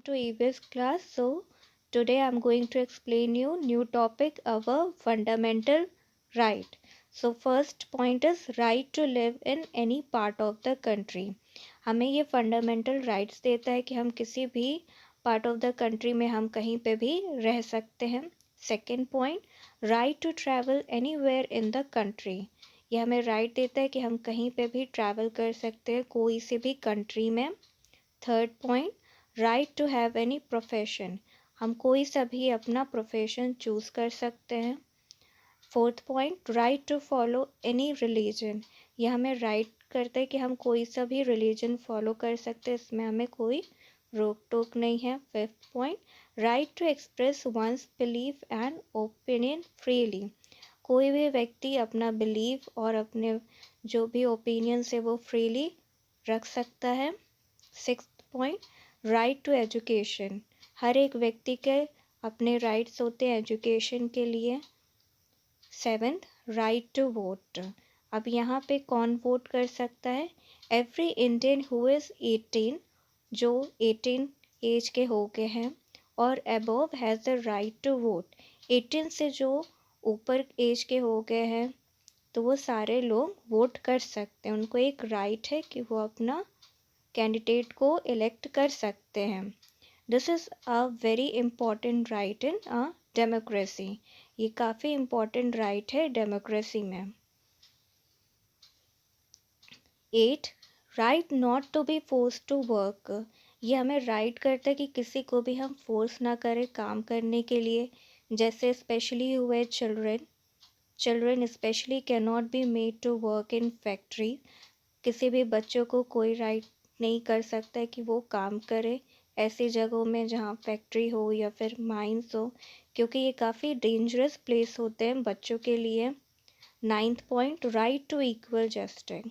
to EBS class. So today I'm going to explain you new topic our fundamental right. So first point is right to live in any part of the country. हमें ये fundamental rights देता है कि हम किसी भी part of the country में हम कहीं पे भी रह सकते हैं. Second point right to travel anywhere in the country. ये हमें right देता है कि हम कहीं पे भी travel कर सकते हैं कोई से भी country में. Third point right to have any profession. हम कोई सा भी अपना प्रोफेशन चूज कर सकते हैं. Fourth point right to follow any religion. ये हमें राइट करता है कि हम कोई सा भी रिलीजन फॉलो कर सकते हैं, इसमें हमें कोई रोक टोक नहीं है. Fifth point right to express one's belief and opinion freely. कोई भी व्यक्ति अपना बिलीफ और अपने जो भी ओपिनियंस है वो फ्रीली रख सकता है. Sixth point right to education. हर एक व्यक्ति के अपने राइट्स होते हैं एजुकेशन के लिए. Seventh right to vote. अब यहाँ पे कौन वोट कर सकता है? एवरी इंडियन हु इज़ 18, जो 18 एज के हो गए हैं और above has the right to vote. 18 से जो ऊपर एज के हो गए हैं तो वो सारे लोग वोट कर सकते हैं. उनको एक राइट है कि वो अपना कैंडिडेट को इलेक्ट कर सकते हैं. This is a very important right in a democracy. ये काफ़ी इम्पॉर्टेंट राइट है डेमोक्रेसी में. 8 right not to be force to work. ये हमें राइट करता है कि किसी को भी हम फोर्स ना करें काम करने के लिए. जैसे स्पेशली हुए children specially can not be made to work in factory. किसी भी बच्चों को कोई राइट नहीं कर सकता है कि वो काम करे ऐसी जगहों में जहाँ फैक्ट्री हो या फिर माइंस हो, क्योंकि ये काफ़ी डेंजरस प्लेस होते हैं बच्चों के लिए. Ninth point right to equal justice.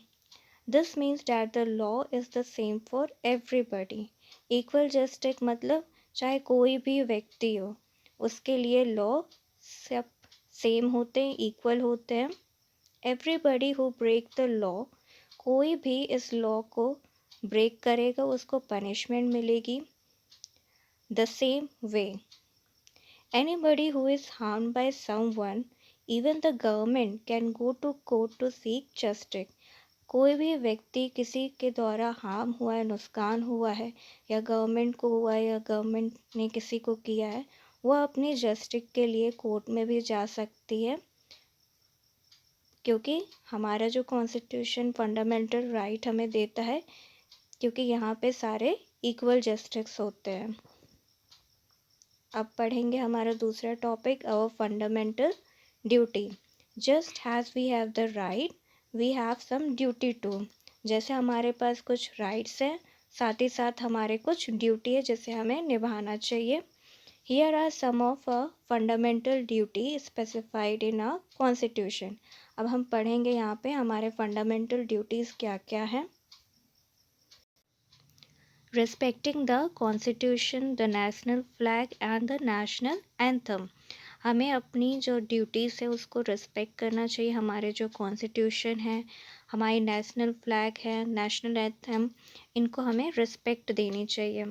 This means that the law is the same for everybody. Equal justice मतलब चाहे कोई भी व्यक्ति हो उसके लिए लॉ सब सेम होते हैं, इक्वल होते हैं. Everybody who break the law, कोई भी इस लॉ को ब्रेक करेगा उसको पनिशमेंट मिलेगी. The same way anybody who is harmed by someone, even the government can go to court to seek justice. कोई भी व्यक्ति किसी के द्वारा हार्म हुआ है, नुकसान हुआ है, या गवर्नमेंट को हुआ है या गवर्नमेंट ने किसी को किया है, वह अपनी जस्टिस के लिए कोर्ट में भी जा सकती है, क्योंकि हमारा जो कॉन्स्टिट्यूशन फंडामेंटल राइट हमें देता है, क्योंकि यहाँ पे सारे इक्वल जस्टिस होते हैं. अब पढ़ेंगे हमारा दूसरा topic our fundamental duty. Just as we have the right we have some duty too. जैसे हमारे पास कुछ राइट्स हैं, साथ ही साथ हमारे कुछ ड्यूटी है जिसे हमें निभाना चाहिए. Here are some of a fundamental duty specified in a constitution. अब हम पढ़ेंगे यहाँ पे हमारे फंडामेंटल ड्यूटीज़ क्या क्या हैं. Respecting the Constitution, the national flag and the national anthem. हमें अपनी जो ड्यूटीज़ है उसको रिस्पेक्ट करना चाहिए. हमारे जो कॉन्स्टिट्यूशन है, हमारी नेशनल फ्लैग है, नेशनल एंथम, इनको हमें रिस्पेक्ट देनी चाहिए.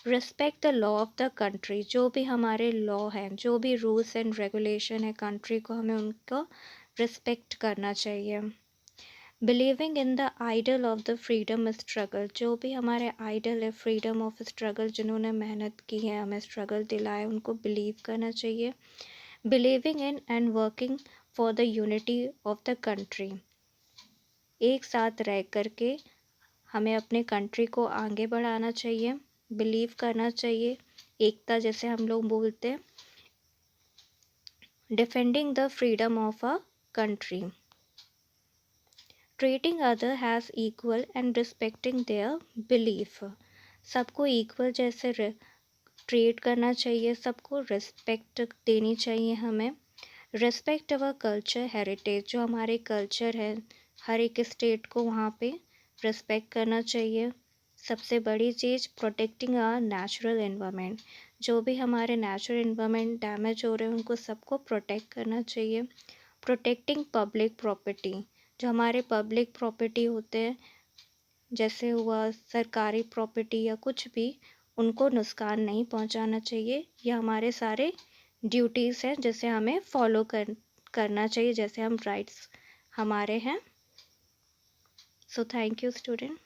Respect the law of the country. जो भी हमारे लॉ हैं, जो भी रूल्स एंड रेगुलेशन है कंट्री को, हमें उनको रिस्पेक्ट करना चाहिए. Believing in the ideal of the freedom struggle. जो भी हमारे आइडल है फ्रीडम ऑफ स्ट्रगल, जिन्होंने मेहनत की है, हमें स्ट्रगल दिलाए, उनको बिलीव करना चाहिए. Believing in and working for the unity of the country. एक साथ रह करके हमें अपने कंट्री को आगे बढ़ाना चाहिए, बिलीव करना चाहिए, एकता जैसे हम लोग बोलते हैं. Defending the freedom of a country. Treating other as equal and respecting their belief. सबको इक्वल जैसे ट्रीट करना चाहिए, सबको रिस्पेक्ट देनी चाहिए हमें. Respect our culture heritage. जो हमारे कल्चर है, हर एक स्टेट को वहाँ पे रिस्पेक्ट करना चाहिए. सबसे बड़ी चीज़ प्रोटेक्टिंग आवर नेचुरल एनवायरनमेंट. जो भी हमारे नेचुरल एनवायरनमेंट डैमेज हो रहे हैं उनको सबको प्रोटेक्ट करना चाहिए. Protecting public property. जो हमारे पब्लिक प्रॉपर्टी होते हैं, जैसे हुआ सरकारी प्रॉपर्टी या कुछ भी, उनको नुकसान नहीं पहुंचाना चाहिए। ये हमारे सारे ड्यूटीज़ हैं जिसे हमें फॉलो करना चाहिए, जैसे हम राइट्स हमारे हैं। So thank you student.